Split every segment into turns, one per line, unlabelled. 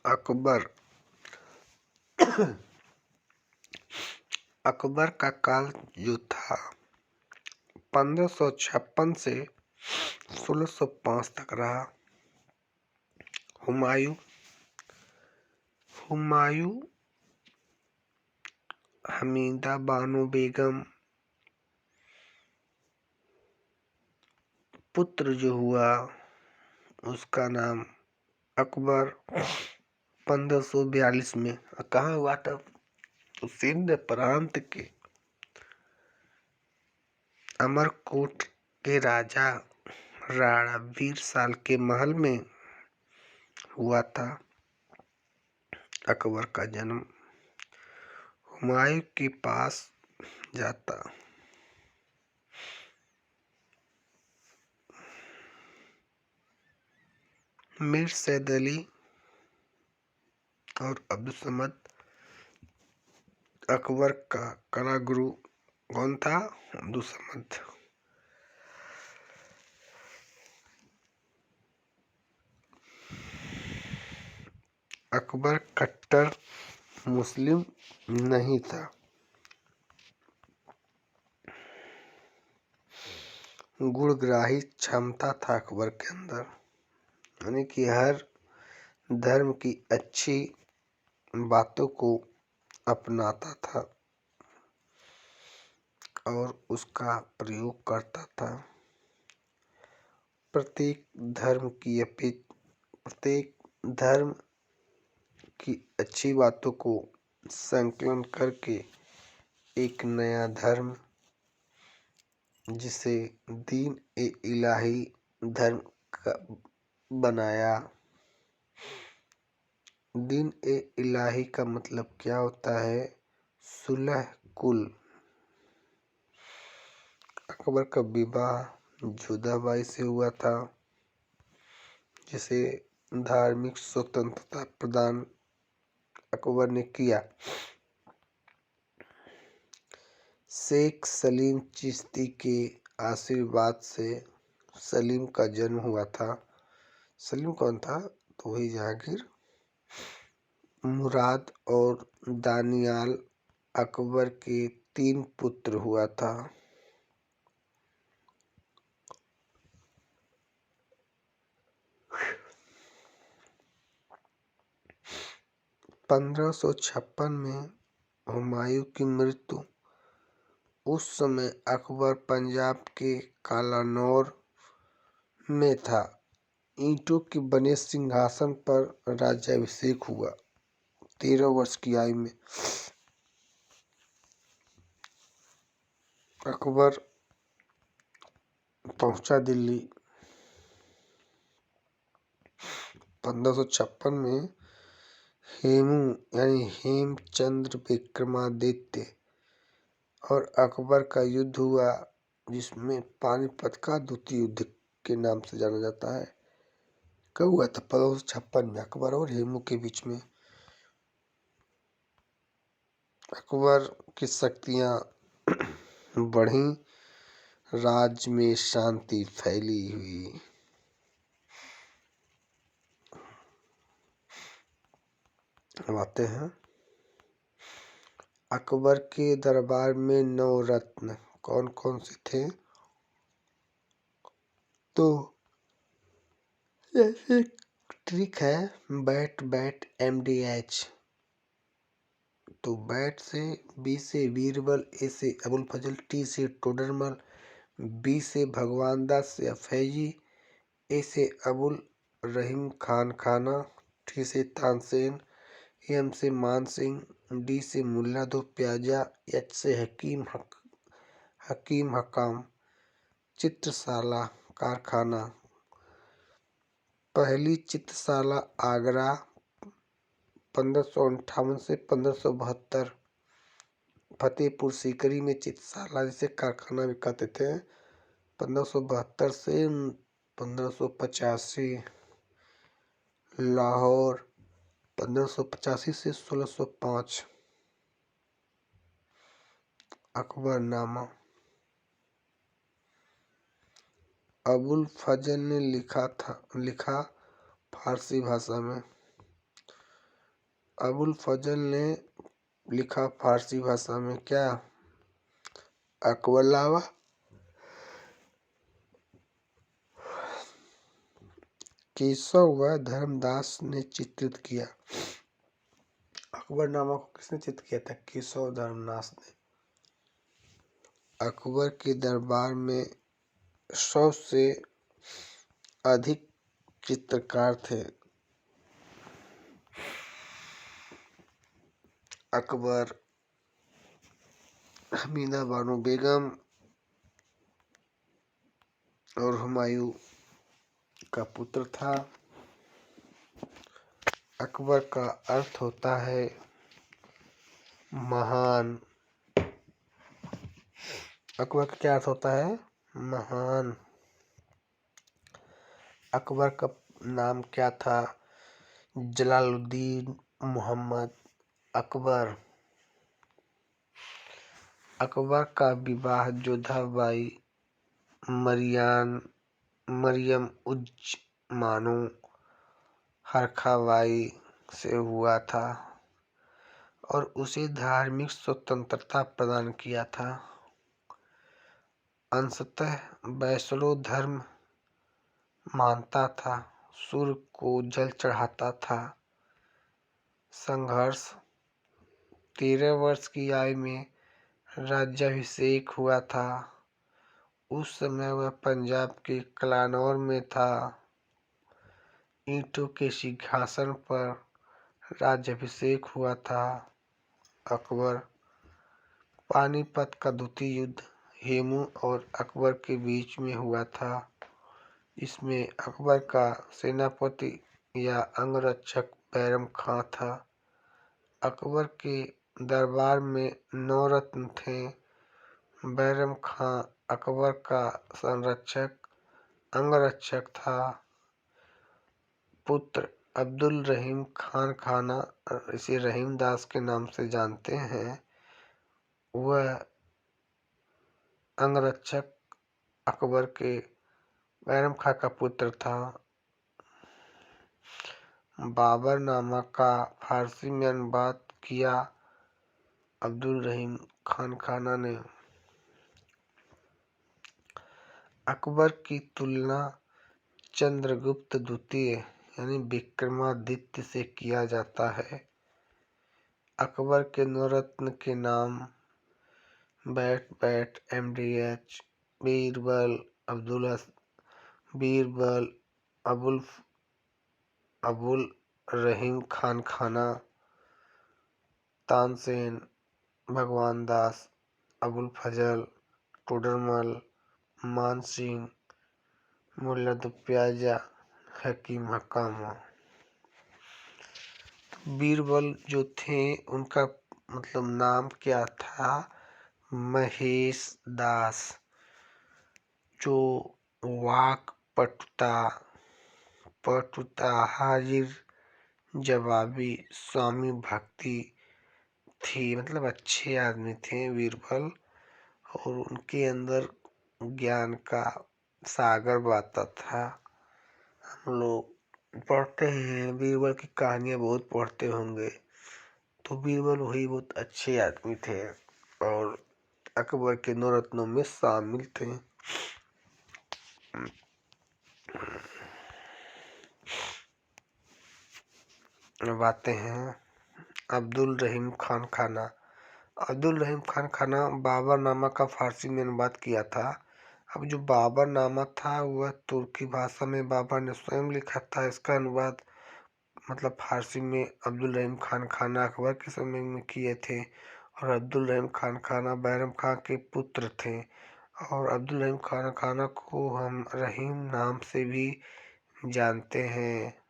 अकबर अकबर का काल जो था 1556 से 1605 तक रहा। हुमायूं हुमायूं हमीदा बानो बेगम पुत्र जो हुआ उसका नाम अकबर 1542 में कहाँ हुआ था? तो सिंध प्रांत के अमरकोट के राजा राणा वीरसाल के महल में हुआ था अकबर का जन्म। हुमायूं के पास जाता मीर सैद अली और अब्दुल समद। अकबर का कला गुरु कौन था? अब्दुल समद। अकबर कट्टर मुस्लिम नहीं था। गुणग्राही क्षमता था अकबर के अंदर, यानी कि हर धर्म की अच्छी बातों को अपनाता था और उसका प्रयोग करता था। प्रत्येक धर्म की अच्छी बातों को संकलन करके एक नया धर्म, जिसे दीन ए इलाही धर्म का बनाया। दीन ए इलाही का मतलब क्या होता है? सुलह कुल। अकबर का विवाह जोधाबाई से हुआ था, जिसे धार्मिक स्वतंत्रता प्रदान अकबर ने किया। शेख सलीम चिश्ती के आशीर्वाद से सलीम का जन्म हुआ था। सलीम कौन था? तो वही जहांगीर। मुराद और दानियाल अकबर के 3 पुत्र हुआ था। 1556 में हुमायूं की मृत्यु। उस समय अकबर पंजाब के कालानौर में था। ईंटों के बने सिंहासन पर राज्याभिषेक हुआ 13 वर्ष की आयु में। अकबर पहुंचा दिल्ली। 1556 में हेमू यानी हेमचंद्र विक्रमादित्य और अकबर का युद्ध हुआ, जिसमें पानीपत का द्वितीय युद्ध के नाम से जाना जाता है। कब हुआ था? 1556 में अकबर और हेमू के बीच में। अकबर की शक्तियां बढ़ी, राज्य में शांति फैली हुई। अब आते हैं अकबर के दरबार में 9 रत्न कौन कौन से थे? तो जैसे ट्रिक है बैट बैट MDH। तो बैट से बी से बीरबल, ए से अबुल फजल, टी से टोडरमल, बी से भगवान दास या फैजी, ए से अबुल रहीम खान खाना, टी से तानसेन, एम से मान सिंह, डी से मुल्ला दो प्याजा, एच से हकीम हकाम। चित्रशाला कारखाना। पहली चित्रशाला आगरा 1558 से 1572। फतेहपुर सीकरी में चित्रशाला जिसे कारखाना भी कहते थे 1572 से 1585। लाहौर 1585 से 1605। अकबरनामा अबुल फजल ने लिखा फारसी भाषा में। अबुल फजल ने लिखा फारसी भाषा में क्या? अकबरनामा। केशव व धर्मदास ने चित्रित किया। अकबरनामा को किसने चित्रित किया था? केशव धर्मदास ने। अकबर के दरबार में 100 से अधिक चित्रकार थे। अकबर हमीदा बानो बेगम और हुमायूं का पुत्र था। अकबर का अर्थ होता है महान। अकबर का क्या अर्थ होता है? महान। अकबर का नाम क्या था? जलालुद्दीन मोहम्मद अकबर। अकबर का विवाह जोधाबाई मरियम उज मानो हरखाबाई से हुआ था और उसे धार्मिक स्वतंत्रता प्रदान किया था। अंशतः वैष्णव धर्म मानता था, सूर्य को जल चढ़ाता था। संघर्ष। 13 वर्ष की आयु में राज्याभिषेक हुआ था। उस समय वह पंजाब के कलानौर में था। ईंटों के सिंहासन पर राज्याभिषेक हुआ था। अकबर। पानीपत का द्वितीय युद्ध हेमू और अकबर के बीच में हुआ था। इसमें अकबर का सेनापति या अंगरक्षक बैरम खां था। अकबर के दरबार में 9 रत्न थे। बैरम खां अकबर का संरक्षक अंगरक्षक था। पुत्र अब्दुल रहीम खान खाना, इसे रहीम दास के नाम से जानते हैं, वह अंगरक्षक अकबर के बैरम खां का पुत्र था। बाबरनामा का फारसी में अनुवाद किया अब्दुल रहीम खान खाना ने। अकबर की तुलना चंद्रगुप्त द्वितीय यानी विक्रमादित्य से किया जाता है। अकबर के 9 रत्न के नाम बैट MDH, बीरबल अबुल रहीम खान खाना, तानसेन, भगवान दास, अबुल फजल, टोडरमल, मानसिंह, मुल्ला दुप्याजा, हकीम हकामा। बीरबल जो थे उनका मतलब नाम क्या था? महेश दास, जो वाक पटुता हाजिर जवाबी स्वामी भक्ति थी, मतलब अच्छे आदमी थे बीरबल, और उनके अंदर ज्ञान का सागर बहता था। हम लोग पढ़ते हैं, बीरबल की कहानियाँ बहुत पढ़ते होंगे, तो बीरबल वही बहुत अच्छे आदमी थे और अकबर के 9 रत्नों में शामिल थे। अब आते हैं अब्दुल रहीम खान खाना। अब्दुल रहीम खान खाना बाबरनामा का फारसी में अनुवाद किया था। अब जो बाबरनामा था वह तुर्की भाषा में बाबर ने स्वयं लिखा था। इसका अनुवाद मतलब फारसी में अब्दुल रहीम खान खाना अकबर के समय में किए थे। और अब्दुल रहीम खान खाना बैरम खां के पुत्र थे। और अब्दुल रहीम खान खाना को हम रहीम नाम से भी जानते हैं।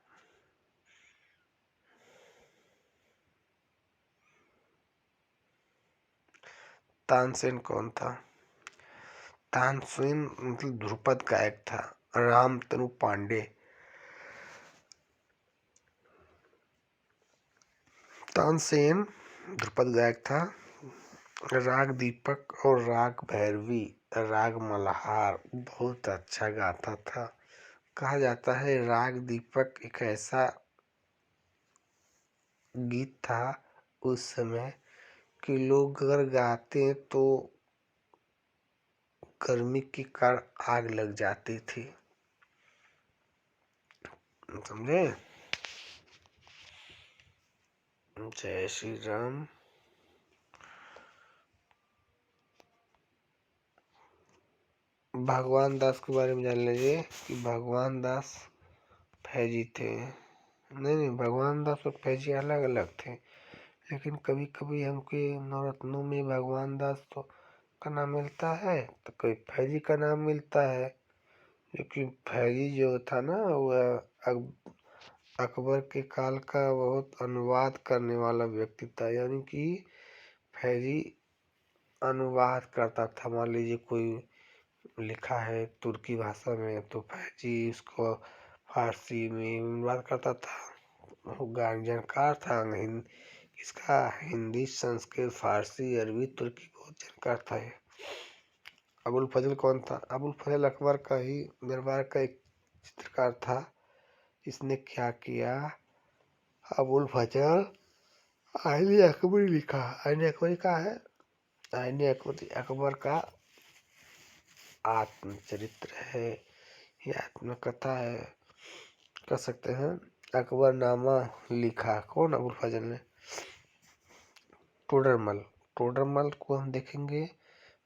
तानसेन कौन था? तानसेन मतलब ध्रुपद गायक था। रामतनु पांडे। तानसेन ध्रुपद गायक था। राग दीपक और राग भैरवी, राग मल्हार बहुत अच्छा गाता था। कहा जाता है राग दीपक एक ऐसा गीत था उस समय कि लोग अगर गाते तो गर्मी के कारण आग लग जाती थी। समझे? जय श्री राम। भगवान दास के बारे में जान लीजिए कि भगवान दास फैजी थे। नहीं, भगवान दास और फैजी अलग अलग थे, लेकिन कभी कभी हमके नवरत्नों में भगवान दास तो का नाम मिलता है तो कोई फैजी का नाम मिलता है। क्योंकि फैजी जो था ना वह अकबर के काल का बहुत अनुवाद करने वाला व्यक्ति था। यानी कि फैजी अनुवाद करता था। मान लीजिए कोई लिखा है तुर्की भाषा में तो फैजी उसको फारसी में अनुवाद करता था। वो जानकार था। इसका हिंदी, संस्कृत, फारसी, अरबी, तुर्की बहुत जानकार था। अबुल फजल कौन था? अबुल फजल अकबर का ही दरबार का एक चित्रकार था। इसने क्या किया, अबुल फजल आईने अकबरी लिखा। आईने अकबरी का है, आईने अकबर का आत्मचरित्र है या आत्मकथा है, कह सकते हैं। अकबरनामा लिखा कौन? अबुल फजल ने। टोडरमल को हम देखेंगे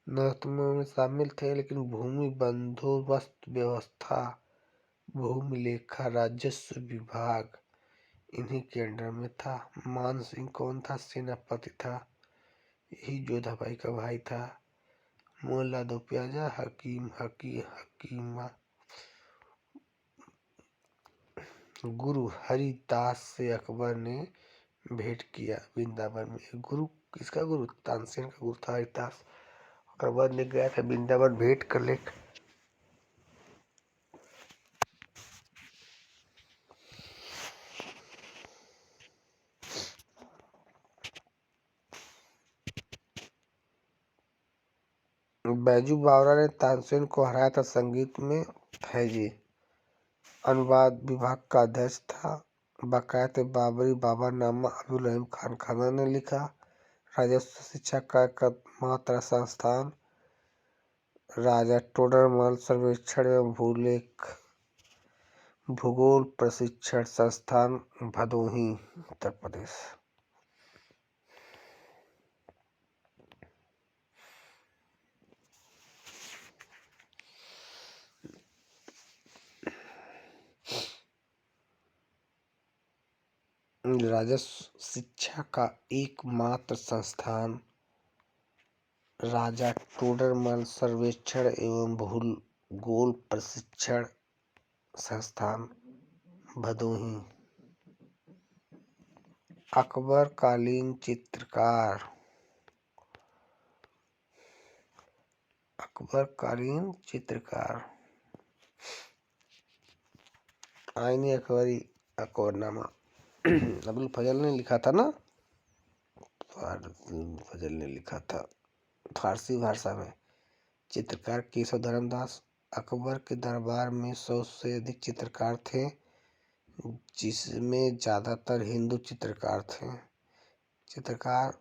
नवरत्नों में शामिल थे, लेकिन भूमि बंदोबस्त व्यवस्था, भूमि लेखा, राजस्व विभाग इन्हीं के अंडर में था। मान सिंह कौन था? सेनापति था। यही जोधाबाई का भाई था। मोहल्ला दो प्याजा, हकीमा। गुरु हरिदास से अकबर ने भेंट किया वृंदावन में। गुरु किसका गुरु? तानसेन का गुरु था हरिदास। अकबर ने गया था वृंदावन भेंट कर ले। बैजू बावरा ने तानसेन को हराया था संगीत में। फैजी अनुवाद विभाग का अध्यक्ष था। बकायत बाबरी बाबरनामा अब्दुल रहीम खान खाना ने लिखा। राजस्व शिक्षा का एकमात्र संस्थान राजा टोडरमल सर्वेक्षण एवं भूगोल प्रशिक्षण संस्थान भदोही, उत्तर प्रदेश। राजस्व शिक्षा का एकमात्र संस्थान राजा टोडरमल सर्वेक्षण एवं भूगोल प्रशिक्षण संस्थान भदोही। अकबरकालीन चित्रकार। अकबरकालीन चित्रकार आईने अकबरी अकबरनामा अबुल फजल ने लिखा था ना। फजल ने लिखा था फारसी भाषा में। चित्रकार केशव धर्मदास। अकबर के दरबार में 100 से अधिक चित्रकार थे, जिसमें ज्यादातर हिंदू चित्रकार थे। चित्रकार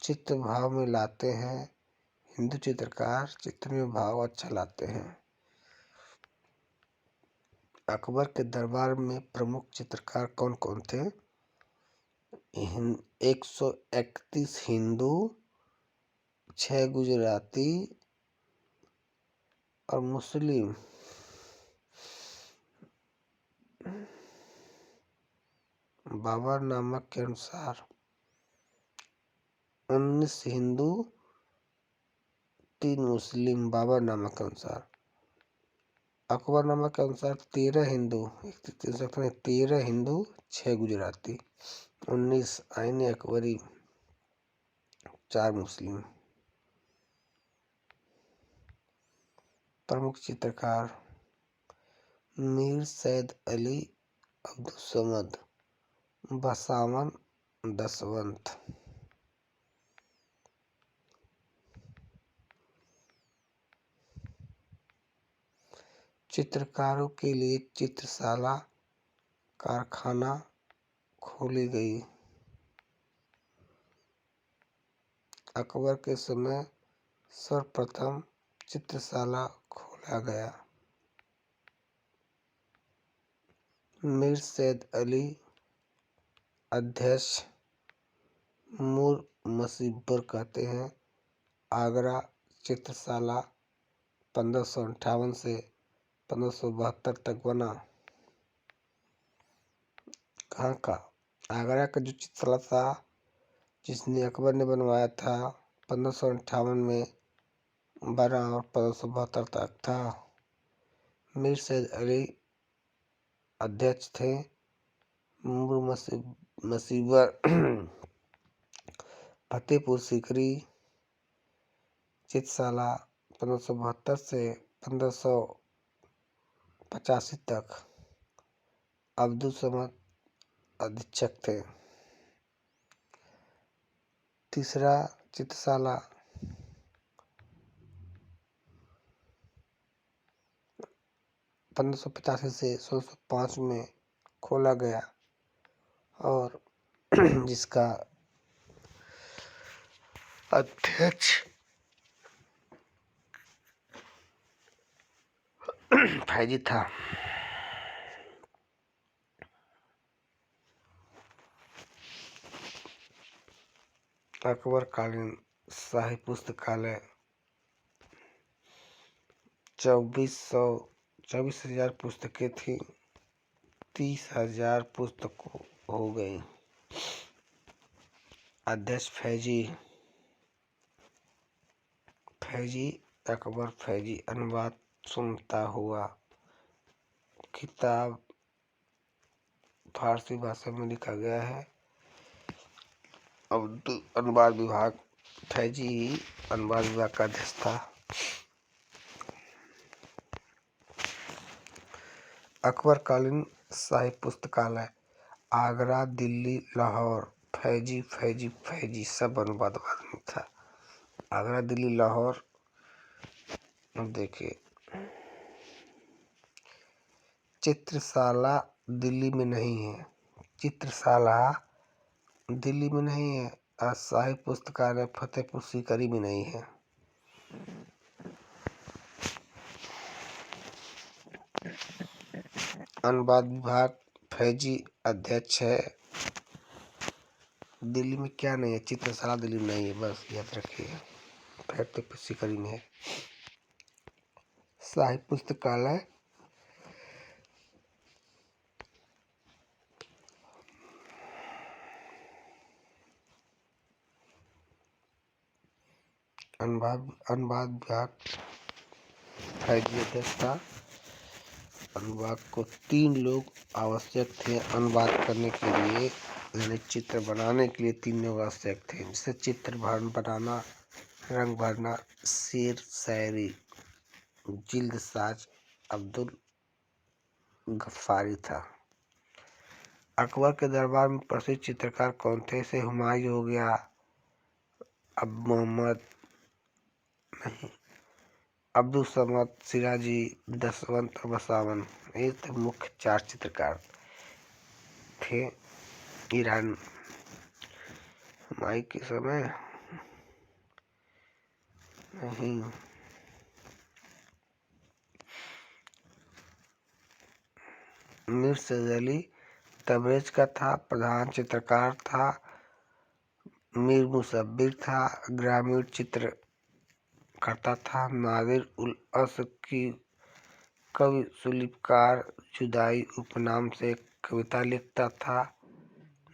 चित्र भाव में लाते हैं। हिंदू चित्रकार चित्र में भाव अच्छा लाते हैं। अकबर के दरबार में प्रमुख चित्रकार कौन कौन थे? 131 हिंदू, 6 गुजराती और मुस्लिम। बाबरनामा के अनुसार 19 हिंदू, 3 मुस्लिम। बाबरनामा के अनुसार। अकबरनामा के अनुसार 13 हिंदू, 13 हिंदू, 6 गुजराती, 19 आईने अकबरी, 4 मुस्लिम। प्रमुख चित्रकार मीर सैयद अली, अब्दुल समद, बसावन, दसवंत। चित्रकारों के लिए चित्रशाला कारखाना खोली गई। अकबर के समय सर्वप्रथम चित्रशाला खोला गया। मीर सैयद अली अध्यक्ष मीर मुसव्विर कहते हैं। आगरा चित्रशाला 1558 से 1572 तक बना। कहाँ का? आगरा का जो चित्रशाला था जिसने अकबर ने बनवाया था 1558 में बना और 1572 तक था। मीर सैयद अली अध्यक्ष थे। मीर मुसव्विर फतेहपुर सीकरी चित्रशाला 1572 से 1585 तक अब्दुल समद अधीक्षक थे। तीसरा चित्रशाला 1585 से 1605 में खोला गया और जिसका अध्यक्ष फैजी था। अकबर कालीन शाही पुस्तकालय 24,000 पुस्तकें थी। 30,000 पुस्तकों हो गई। अध्यक्ष फैजी अकबर फैजी अनुवाद सुनता हुआ। किताब फारसी भाषा में लिखा गया है। अनुवाद विभाग फैजी अनुवाद विभाग का अध्यक्ष था। अकबर कालीन शाही पुस्तकालय आगरा, दिल्ली, लाहौर फैजी सब अनुवाद में था। आगरा, दिल्ली, लाहौर। देखिए चित्रशाला दिल्ली में नहीं है। चित्रशाला दिल्ली में नहीं है और शाही पुस्तकालय फतेहपुर सीकरी में नहीं है। अनुवाद विभाग फैजी अध्यक्ष है। दिल्ली में क्या नहीं है? चित्रशाला दिल्ली में नहीं है, बस याद रखिए। फतेहपुर सीकरी में है। शाही पुस्तकालय अनुवाद विभाग फैजी अध्यक्ष था। अनुवाद को 3 लोग आवश्यक थे अनुवाद करने के लिए, यानी चित्र बनाने के लिए 3 लोग आवश्यक थे। जैसे चित्र बनाना, रंग भरना, शेर शायरी, जिल्दसाज अब्दुल गफ्फारी था। अकबर के दरबार में प्रसिद्ध चित्रकार कौन थे? जैसे हुमायूं हो गया, अब मोहम्मद नहीं, अब्दुल समद, सिराजी, दसवंत और बसावन, ये तो मुख्य 4 चित्रकार थे। ईरान हुमायूं के समय नहीं। मीर सैयद अली तबरेज का था, प्रधान चित्रकार था। मीर मुसव्विर था, ग्रामीण चित्र करता था। नादिर उल असर की कवि सुलिपकार जुदाई उपनाम से कविता लिखता था।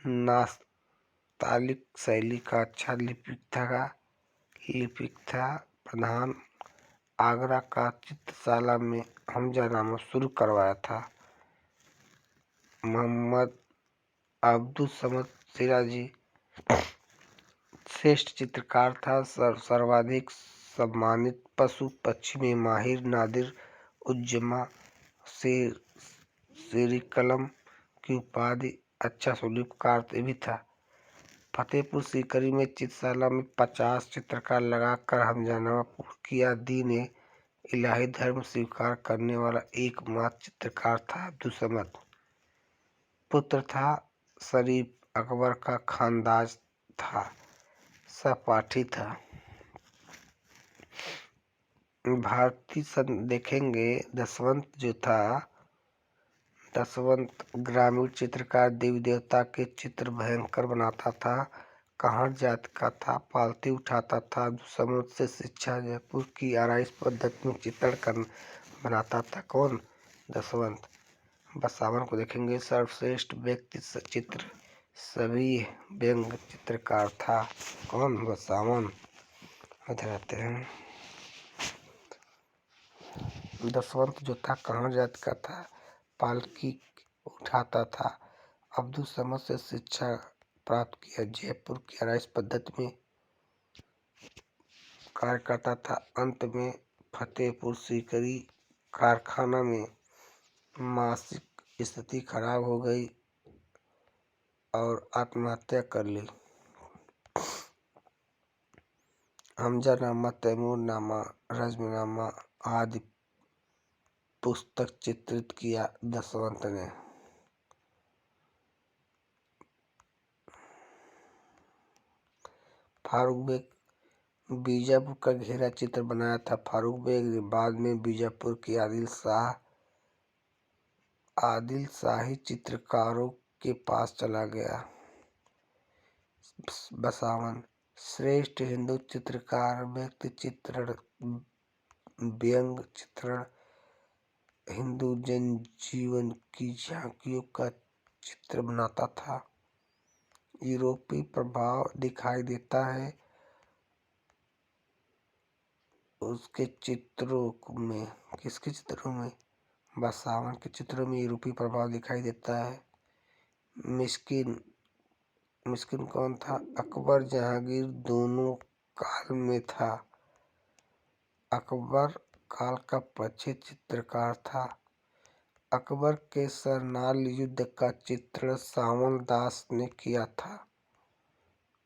नास्तालिक शैली का अच्छा लिपिक था। प्रधान आगरा का चित्रशाला में हमजानामा शुरू करवाया था। मोहम्मद अब्दुल समद सिराजी श्रेष्ठ चित्रकार था। सर्वाधिक सम्मानित पशु पक्षी में माहिर नादिर उज्जमा शेरी कलम की उपाधि अच्छा सुलिपकार भी था। फतेहपुर सीकरी में चित्रशाला में 50 चित्रकार लगाकर हमजानामा पूर्ण किया। दीन इलाही धर्म स्वीकार करने वाला एकमात्र चित्रकार था अब्दुल समद। पुत्र था शरीफ अकबर का खानदाज था, सहपाठी था। भारतीय देखेंगे दशवंत जो था, दशवंत ग्रामीण चित्रकार, देवी देवता के चित्र भयंकर बनाता था। कहार जात का था, पालती उठाता था, समुद्र से शिक्षा, जयपुर की आरइश पद्धति में चित्रण कर बनाता था। कौन? दशवंत। बसावन को देखेंगे, सर्वश्रेष्ठ व्यक्ति चित्र सभी व्यंग चित्रकार था। कौन? बसावन। इधर आते हैं। दशवंत जो था कहार जात का था, पालकी उठाता था, अब्दुल समद से शिक्षा प्राप्त किया, जयपुर की आरइश पद्धति में कार्य करता था। अंत में फतेहपुर सीकरी कारखाना में मानसिक स्थिति खराब हो गई और आत्महत्या कर ली। हमजानामा, तैमूरनामा, रज्मनामा आदि पुस्तक चित्रित किया दशवंत ने। फारूक बेग बीजापुर का घेरा चित्र बनाया था। फारूक बेग बाद में बीजापुर के आदिल शाही चित्रकारों के पास चला गया। बसावन श्रेष्ठ हिंदू चित्रकार, व्यक्ति चित्रण, व्यंग चित्रण, हिंदू जनजीवन की झांकियों का चित्र बनाता था। यूरोपीय प्रभाव दिखाई देता है उसके चित्रों में। किसके चित्रों में? बसावन के चित्रों में यूरोपीय प्रभाव दिखाई देता है। मिस्किन कौन था? अकबर जहांगीर दोनों काल में था। अकबर काल का प्रसिद्ध चित्रकार था। अकबर के सरनाल युद्ध का चित्रण सावन दास ने किया था।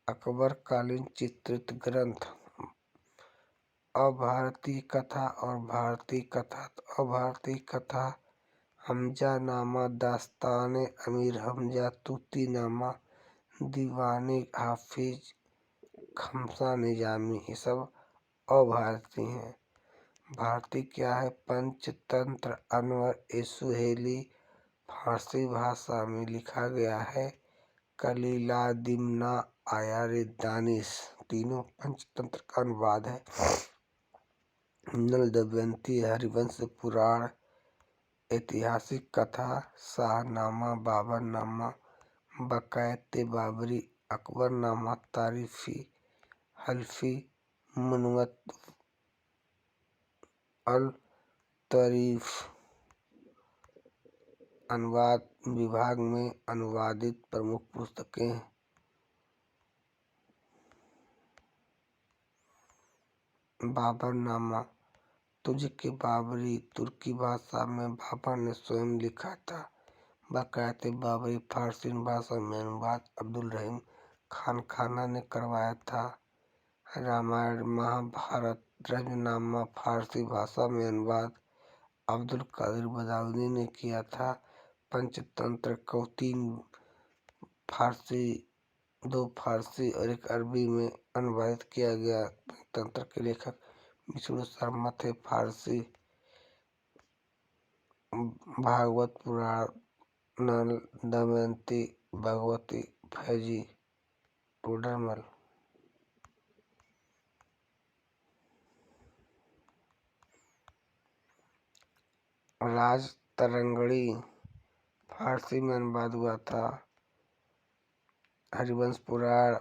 अकबर कालीन चित्रित ग्रंथ अभारतीय कथा और भारतीय कथा। अभारतीय कथा हमजानामा, दास्ताने अमीर हमजा, तूतीनामा, दीवाने हाफिज खमसा निजामी, ये सब अभारतीय हैं। भारतीय क्या है? पंचतंत्र अनवर ए सुहेली फारसी भाषा में लिखा गया है। कलीला दिमना आयारे दानिश, तीनों पंचतंत्र का अनुवाद है। नल दमयंती हरिवंश पुराण ऐतिहासिक कथा। शाहनामा, बाबरनामा, बकायत बाबरी, अकबरनामा, तारीफी, हल्फी, मुनव्वत अल तारीफ। अनुवाद विभाग में अनुवादित प्रमुख पुस्तकें। बाबरनामा तुझके बाबरी तुर्की भाषा में बाबर ने स्वयं लिखा था। बकायत बाबरी फारसी भाषा में अनुवाद अब्दुल रहीम खान खाना ने करवाया था। रामायण महाभारत रजनामा फारसी भाषा में अनुवाद अब्दुल कादिर बदाऊनी ने किया था। पंचतंत्र को 3 फारसी, 2 फारसी और 1 अरबी में अनुवादित किया गया। पंचतंत्र के लेखक विष्णु शर्मा थे। फारसी भागवत पुराण, नल दमयंती, भगवती, फैजी, टोडरमल। राज तरंगड़ी फारसी में अनुवाद हुआ था। हरिवंश पुराण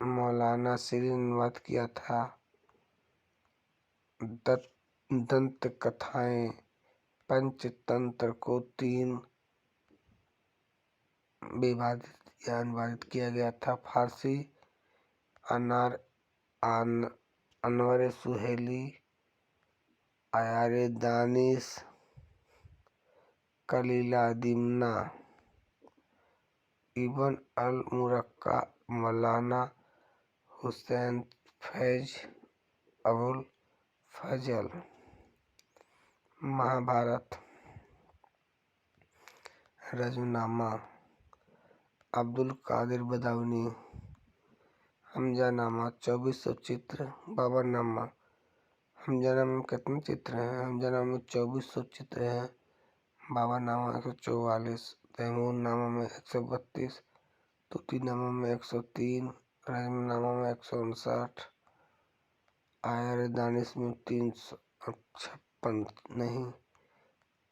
मौलाना श्री ने अनुवाद किया था। दंत कथाएं पंचतंत्र को 3 विभाजित या अनुवादित किया गया था। फारसी अनवर सुहेली, आयारे दानिश, कलीला दिमना, इब्न अल मुरक्का, मौलाना हुसैन फैज, अबुल फजल। महाभारत रजनामा अब्दुल कादिर बदायूनी। हमजानामा 2400 चित्र। बाबरनामा। हमजानामा में कितने चित्र हैं? हमजानामा में 2400 चित्र हैं। बाबरनामा 144। तैमूरनामा में 132। तूतीनामा में 103। रजमनामा में 159। आयार दानिश में 356 नहीं,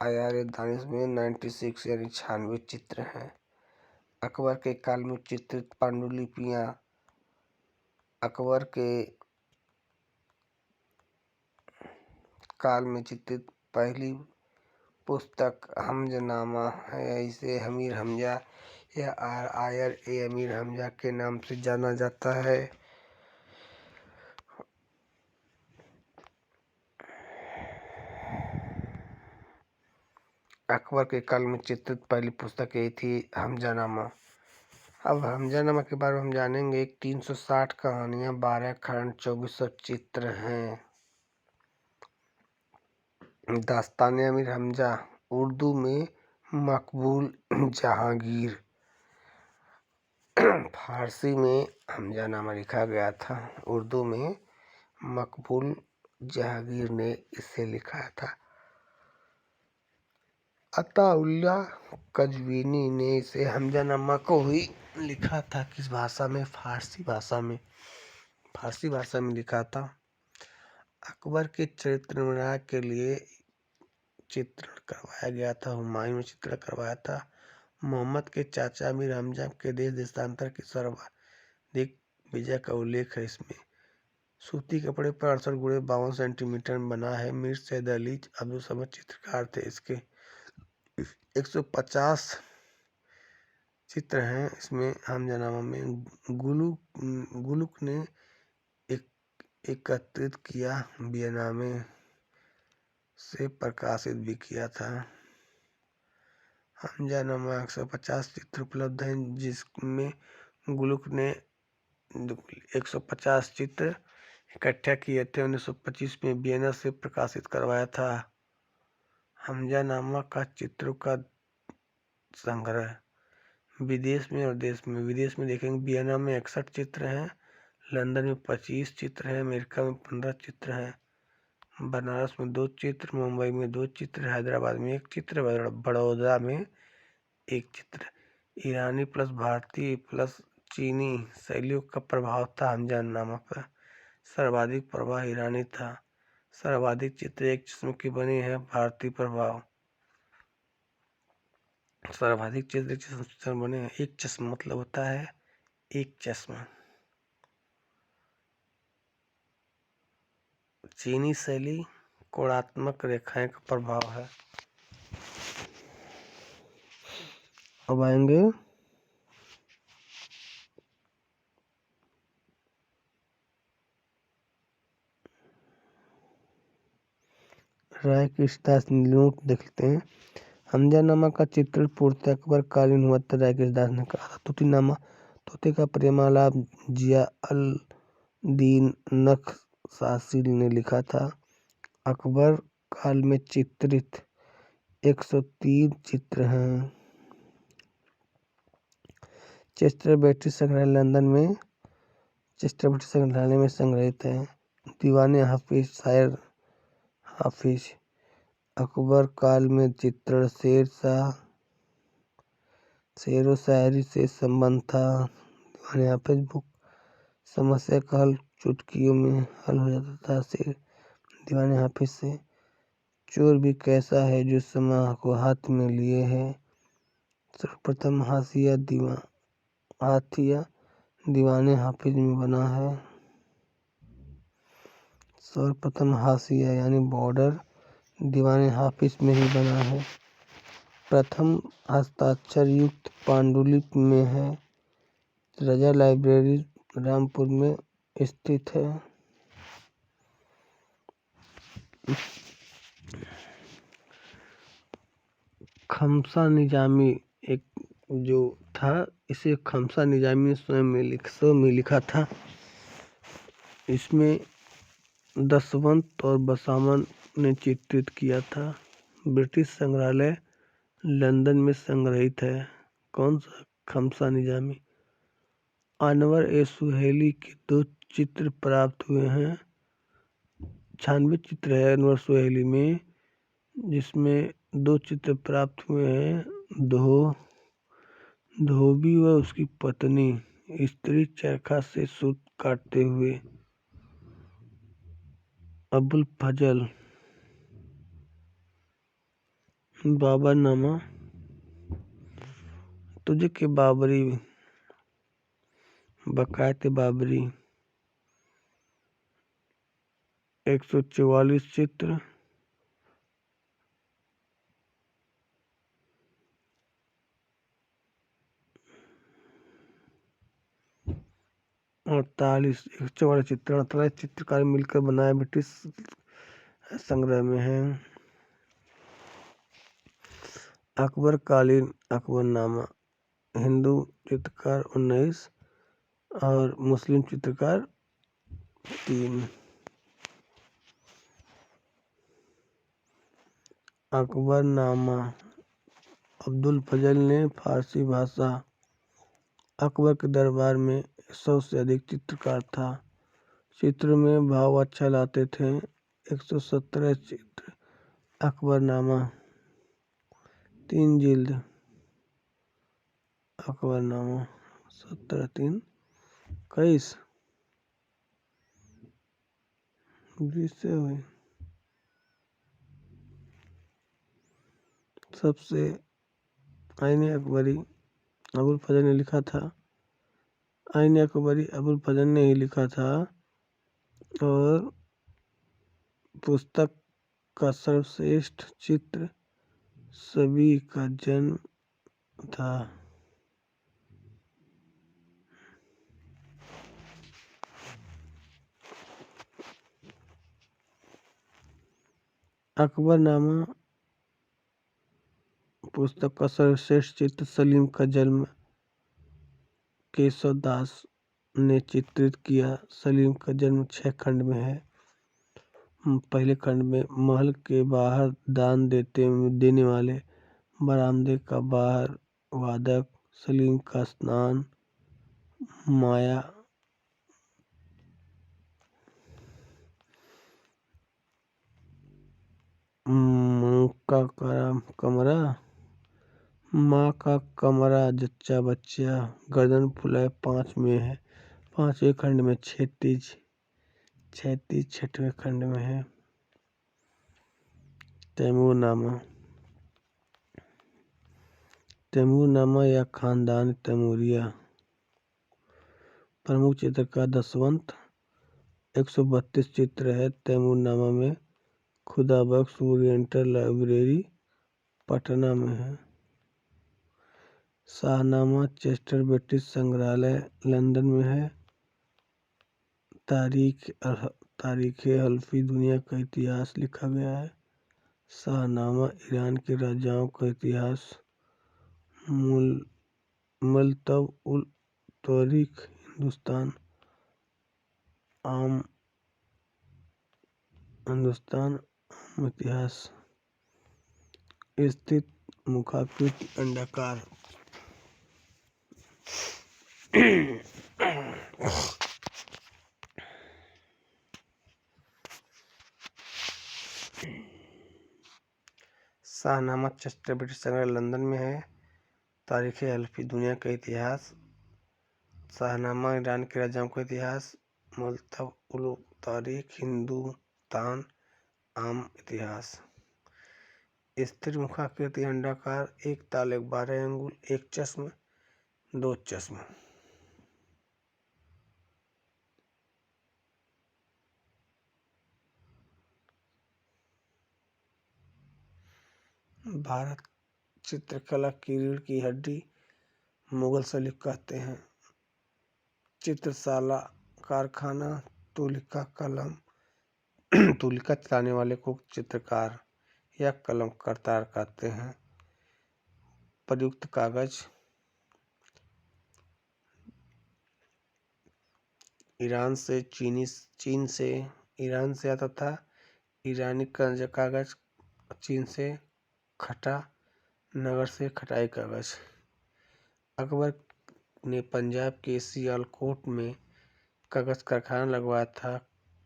आयार दानिश में 96 यानी 96 चित्र हैं। अकबर के काल में चित्रित पांडुलिपियां। अकबर के काल में चित्रित पहली पुस्तक हमजनामा है। इसे अमीर हमजा या आयर ए अमीर हमजा के नाम से जाना जाता है। अकबर के काल में चित्रित पहली पुस्तक यही थी, हमजानामा। अब हमजानामा के बारे में हम जानेंगे। 360 कहानियां, 12 खंड, 2400 चित्र हैं। दास्तान अमीर हमजा उर्दू में मकबूल जहांगीर, फारसी में हमजानामा लिखा गया था। उर्दू में मकबूल जहांगीर ने इसे लिखा था। अताउल्लाह कज़वीनी ने इसे हमजानामा को ही लिखा था। किस भाषा में? फारसी भाषा में। फारसी भाषा में लिखा था। अकबर के चरित्र निर्माण के लिए चित्रण करवाया गया था। हुमायूं ने चित्रण करवाया था। मोहम्मद के चाचा अमीर हमजा के देश देशांतर की सर्वाधिक विजय का उल्लेख है इसमें। सूती कपड़े पर 68 गुणे 52 सेंटीमीटर में बना है। मीर सैयद अली अब्दुल समद चित्रकार थे। इसके 150 चित्र हैं। इसमें हमजानामा में गुलुक ने एकत्रित किया, बियनामे से प्रकाशित भी किया था। हमजानामा 150 चित्र उपलब्ध हैं, जिसमें गुलुक ने 150 चित्र इकट्ठा किए थे। 1925 में वियना से प्रकाशित करवाया था। हमजानामा का चित्रों का संग्रह विदेश में और देश में। विदेश में देखेंगे, वियना में 61 चित्र हैं, लंदन में 25 चित्र हैं, अमेरिका में 15 चित्र हैं, बनारस में 2 चित्र, मुंबई में 2 चित्र, हैदराबाद में 1 चित्र, बड़ौदा में 1 चित्र। ईरानी प्लस भारतीय प्लस चीनी शैलियों का प्रभाव था हमजानामा पर। सर्वाधिक प्रभाव ईरानी था। सर्वाधिक चित्र एक चश्मे की बनी है। भारतीय प्रभाव। सर्वाधिक चित्र एक चश्मे बने हैं। एक चश्मा मतलब होता है एक चश्मा। चीनी शैली कोणात्मक रेखाएं का प्रभाव है। अब आएंगे राय कृष्णदास नोट देखते हैं। हमजानामा का चित्रण पूर्णतः अकबर कालीन हुआ था। राय कृष्णदास ने कहा था। तूतीनामा तोते का प्रेमालाप जिया अल दीन नक्शासी ने लिखा था। अकबर काल में चित्रित 103 चित्र हैं। चेस्टर बेटी संग्रहालय लंदन में चेस्टर बेटी संग्रहालय में संग्रहित है। दीवाने हाफिज शायर हाफिज। अकबर काल में चित्रण शेर व शायरी से संबंध था। दीवाने हाफिज बुक समस्या का हल चुटकियों में हल हो जाता था। शेर दीवाने हाफिज से। चोर भी कैसा है जो समा को हाथ में लिए है। सर्वप्रथम हाशिया दीवाने हाफिज में बना है। सर्वप्रथम हाशिया यानी बॉर्डर दीवाने हाफिज में ही बना है। प्रथम हस्ताक्षर युक्त पांडुलिपि में है। रजा लाइब्रेरी रामपुर में स्थित है। खमसा निजामी एक जो था, इसे खमसा निजामी ने स्वयं में लिखा था। इसमें दसवंत और बसामन ने चित्रित किया था। ब्रिटिश संग्रहालय लंदन में संग्रहित है। कौन सा
खमसा निजामी। अनवर ए सुहेली के 2 चित्र प्राप्त हुए हैं। 96 चित्र है अनवर सुहेली में, जिसमें 2 चित्र प्राप्त हुए हैं। धोबी व उसकी पत्नी, स्त्री चरखा से सूत काटते हुए। अबुल फजल, बाबरनामा, तुझे के बाबरी, बकायत बाबरी। 144 चित्र। अड़तालीस 144 चित्र 48 चित्रकार मिलकर बनाए ब्रिटिश संग्रह में है। अकबरकालीन अकबरनामा, हिंदू चित्रकार 19 और मुस्लिम चित्रकार 3। अकबरनामा, अब्दुल फजल ने फारसी भाषा। अकबर के दरबार में 100 से अधिक चित्रकार था। चित्र में भाव अच्छा लाते थे। 117 चित्र। अकबरनामा, 3 जिल्द। अकबरनामा 17 3 21 20 से हुई। सबसे आईने अकबरी अबुल फजल ने लिखा था। आईने अकबरी अबुल फजल ने ही लिखा था और पुस्तक का सर्वश्रेष्ठ चित्र सभी का जन्म था। अकबरनामा पुस्तक का सर्वश्रेष्ठ चित्र सलीम का जन्म केशव दास ने चित्रित किया। सलीम का जन्म 6 खंड में है। पहले खंड में महल के बाहर दान देने वाले, बरामदे का बाहर वादक, सलीम का स्नान, माया माँ का कमरा, जच्चा बच्चा, गर्दन फुलाए 5 में है। 5वें खंड में क्षैतिज 6वें खंड में है। तैमूरनामा या खानदान तैमूरिया। प्रमुख चित्रकार दशवंत। 132 चित्र है तैमूरनामा में। खुदाबख्श ओरिएंटल लाइब्रेरी पटना में है। शाहनामा चेस्टर ब्रिटिश संग्रहालय लंदन में है। तारीख हल्फी दुनिया का इतिहास लिखा गया है। शाहनामा ईरान के राजाओं का इतिहास। मुल्तव उल तौरीख हिंदुस्तान आम इतिहास। स्थित मुखाकृति अंडाकार। शाहनामा चेस्टर ब्रिटिश संग्रहालय लंदन में है। तारीख हल्फी दुनिया का इतिहास। शाहनामा ईरान के राजाओं का इतिहास। मुल्तव उल तौरीख हिंदुस्तान आम इतिहास। स्थिर मुखाकृति अंडाकार, 1 ताल 12 अंगुल, 1 चश्म, 2 चश्म। भारत चित्रकला की रीढ़ की हड्डी मुगल सलीब कहते हैं। चित्रशाला कारखाना, तुलिका कलम तुलिका चलाने वाले को चित्रकार या कलम करतार कहते हैं। प्रयुक्त कागज ईरान से ईरान से आता था। ईरानी कागज, चीन से खटा, नगर से खटाई कागज। अकबर ने पंजाब के सियालकोट में कागज कारखाना लगवाया था।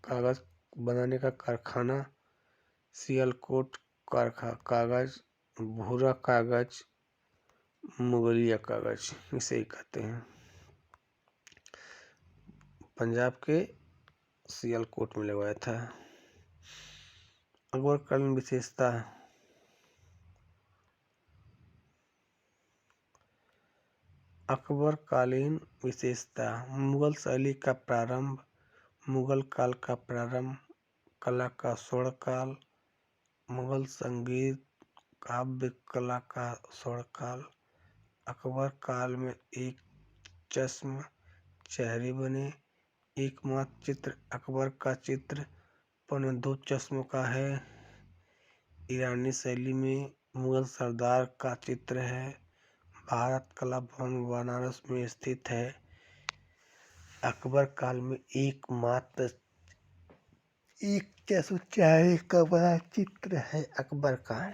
कागज बनाने का कारखाना सियालकोट कागज, भूरा कागज, मुगलिया कागज, इसे ही कहते हैं। पंजाब के सियालकोट में लगवाया था। अकबरकालीन विशेषता। अकबरकालीन विशेषता। मुगल शैली का प्रारंभ, मुगल काल का प्रारंभ, कला का स्वर्ण काल, मुगल संगीत काव्य कला का स्वर्ण काल। अकबर काल में एक चश्म चेहरे बने। एकमात्र चित्र अकबर का चित्र पौने 2 चश्मों का है। ईरानी शैली में मुगल सरदार का चित्र है। भारत कला भवन बनारस में स्थित है। अकबर काल में एकमात्र एक चश्म चेहरे का बड़ा चित्र है अकबर का।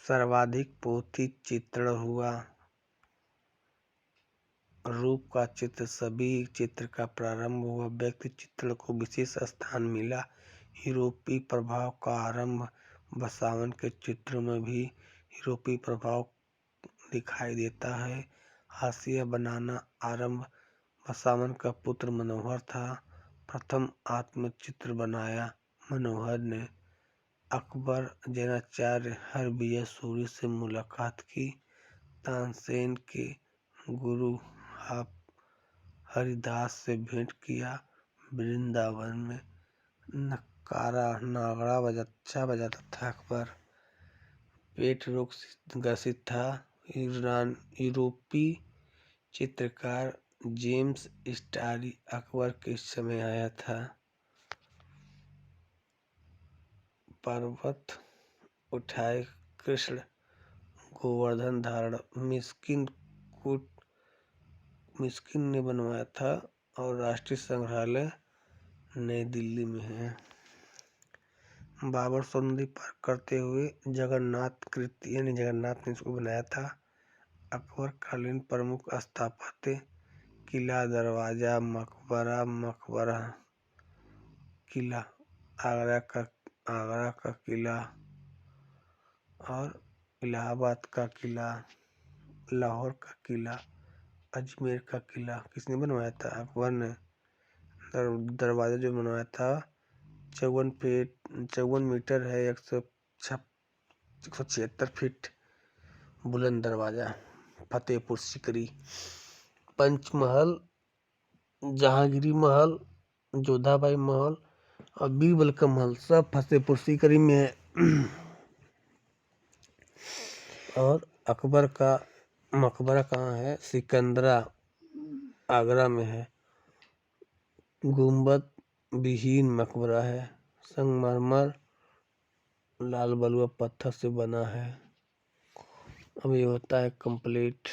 सर्वाधिक पोथी चित्रण हुआ। रूप का चित्र सभी चित्र का प्रारंभ हुआ। व्यक्ति चित्रण को विशेष स्थान मिला। यूरोपीय प्रभाव का आरंभ। बसवान के चित्रों में भी यूरोपीय प्रभाव दिखाई देता है। हाशिया बनाना आरंभ। बसवान का पुत्र मनोहर था। प्रथम आत्मचित्र बनाया मनोहर ने। अकबर जैनाचार्य हरविजय सूरी से मुलाकात की। तानसेन के गुरु हरिदास से भेंट किया। वृंदावन में नागरा बजाता था अकबर। पेट रोग से ग्रसित था। यूरोपीय चित्रकार जेम्स स्टारी अकबर के समय आया था। पर्वत उठाए कृष्ण गोवर्धन धारण मिस्किन ने बनवाया था और राष्ट्रीय संग्रहालय नई दिल्ली में है। बाबर सोन नदी पार करते हुए जगन्नाथ कृति यानी जगन्नाथ ने इसको बनाया था। अकबर कालीन प्रमुख स्थापत्य किला, दरवाजा, मकबरा, किला, आगरा का किला और इलाहाबाद का किला, लाहौर का किला, अजमेर का किला किसने बनवाया था? अकबर ने। दरवाजा जो बनवाया था 54 मीटर है, 176 फीट बुलंद दरवाजा। फतेहपुर सीकरी। पंचमहल, जहांगीरी महल, जोधाबाई महल और बीरबल का महल सब फतेहपुर सीकरी में है। और अकबर का मकबरा कहाँ है? सिकंदरा आगरा में है। गुंबद विहीन मकबरा है। संगमरमर लाल बलुआ पत्थर से बना है। अब ये होता है कंप्लीट।